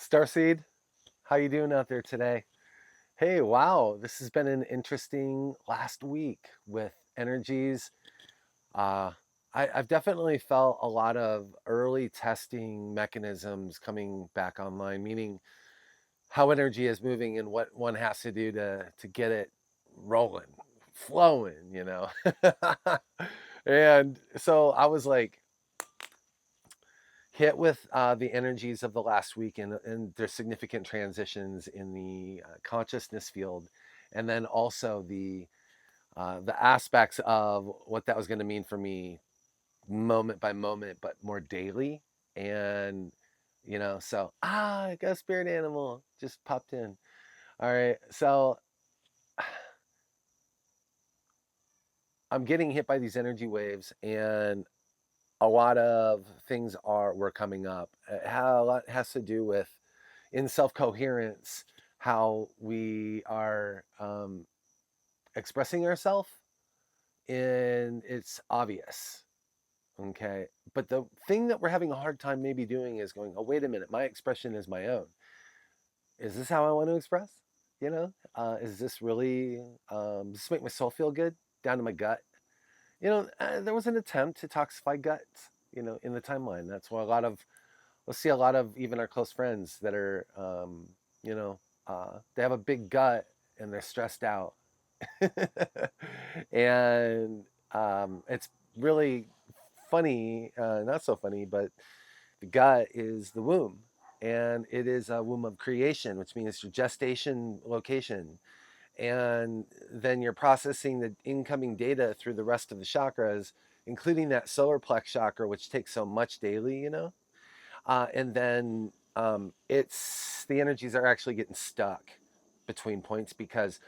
Starseed, how you doing out there today? Hey, wow, this has been an interesting last week with energies. Uh, I've definitely felt a lot of early testing mechanisms coming back online, meaning how energy is moving and what one has to do to get it rolling, flowing. And so I was like, hit with the energies of the last week and there's significant transitions in the consciousness field, and then also the aspects of what that was going to mean for me moment by moment, but more daily. And so I got a spirit animal just popped in. All right, so I'm getting hit by these energy waves, and a lot of things were coming up. A lot has to do with in self-coherence, how we are expressing ourselves, and it's obvious. Okay, but the thing that we're having a hard time maybe doing is going, oh, wait a minute, my expression is my own. Is this how I want to express? Is this really, does this make my soul feel good down to my gut? There was an attempt to toxify guts, in the timeline. That's why we'll see a lot of even our close friends that are, you know, they have a big gut and they're stressed out. And it's really funny, not so funny, but the gut is the womb. And it is a womb of creation, which means your gestation location. And then you're processing the incoming data through the rest of the chakras, including that solar plex chakra, which takes so much daily. And then it's the energies are actually getting stuck between points because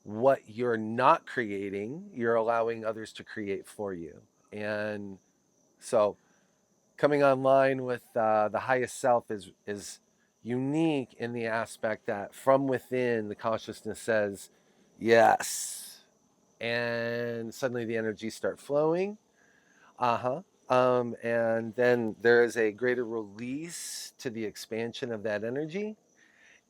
what you're not creating, you're allowing others to create for you. And so coming online with the highest self is unique in the aspect that from within the consciousness says yes, and suddenly the energies start flowing. And then there is a greater release to the expansion of that energy,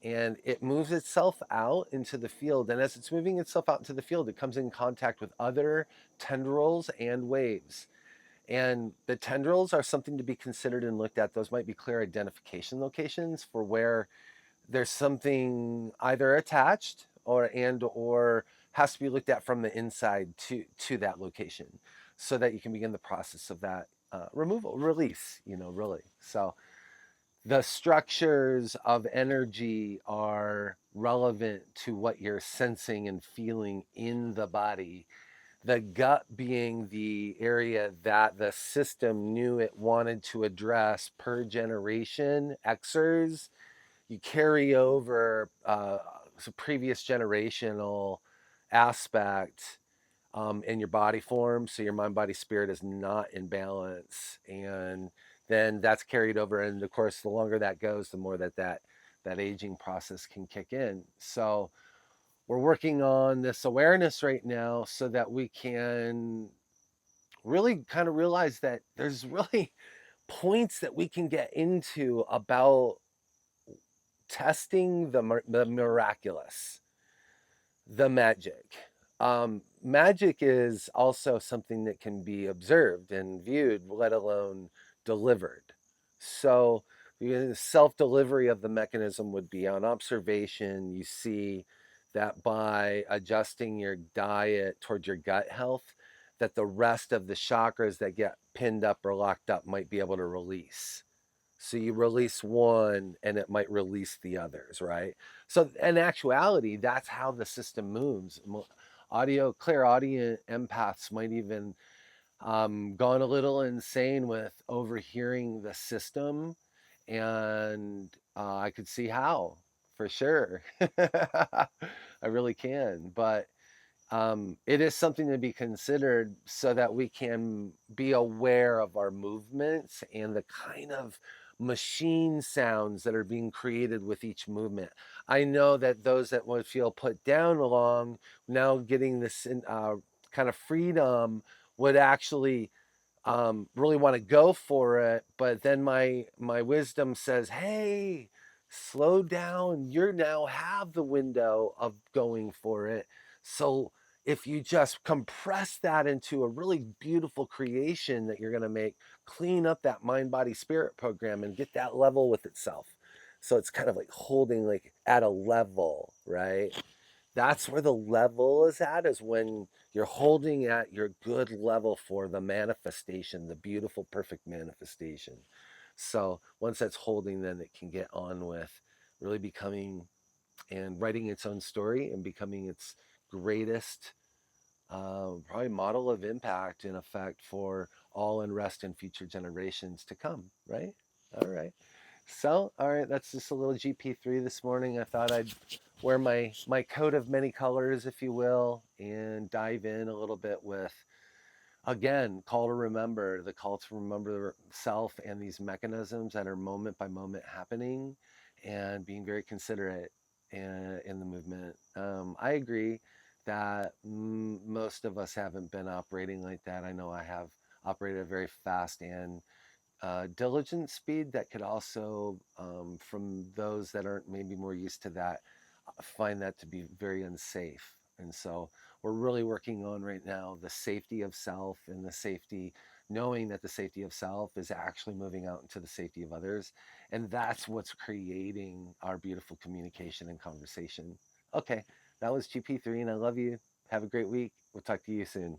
and it moves itself out into the field. And as it's moving itself out into the field, it comes in contact with other tendrils and waves. And the tendrils are something to be considered and looked at. Those might be clear identification locations for where there's something either attached or has to be looked at from the inside to that location, so that you can begin the process of that removal, release. Really. So the structures of energy are relevant to what you're sensing and feeling in the body. The gut being the area that the system knew it wanted to address per generation, Xers. You carry over some previous generational aspect in your body form, so your mind, body, spirit is not in balance, and then that's carried over. And of course, the longer that goes, the more that aging process can kick in. So we're working on this awareness right now so that we can really kind of realize that there's really points that we can get into about testing the miraculous, the magic. Magic is also something that can be observed and viewed, let alone delivered. So the self-delivery of the mechanism would be on observation. You see that by adjusting your diet towards your gut health, that the rest of the chakras that get pinned up or locked up might be able to release. So you release one and it might release the others, right? So in actuality, that's how the system moves. Clairaudient empaths might even gone a little insane with overhearing the system, and I could see how, for sure. I really can, but it is something to be considered so that we can be aware of our movements and the kind of machine sounds that are being created with each movement. I know that those that would feel put down along now getting this kind of freedom would actually really want to go for it. But then my wisdom says, hey, slow down. You now have the window of going for it. So if you just compress that into a really beautiful creation that you're going to make, clean up that mind body spirit program and get that level with itself. So it's kind of like holding like at a level, right? That's where the level is at, is when you're holding at your good level for the manifestation, the beautiful, perfect manifestation. So once that's holding, then it can get on with really becoming and writing its own story and becoming its greatest probably model of impact and effect for all unrest and future generations to come, right? All right. So, all right, that's just a little GP3 this morning. I thought I'd wear my coat of many colors, if you will, and dive in a little bit with, again, the call to remember self and these mechanisms that are moment by moment happening, and being very considerate in the movement. I agree that most of us haven't been operating like that. I know I have operated very fast and diligent speed that could also, from those that aren't maybe more used to that, find that to be very unsafe. And so we're really working on right now the safety of self and the safety, knowing that the safety of self is actually moving out into the safety of others. And that's what's creating our beautiful communication and conversation. Okay, that was GP3, and I love you. Have a great week. We'll talk to you soon.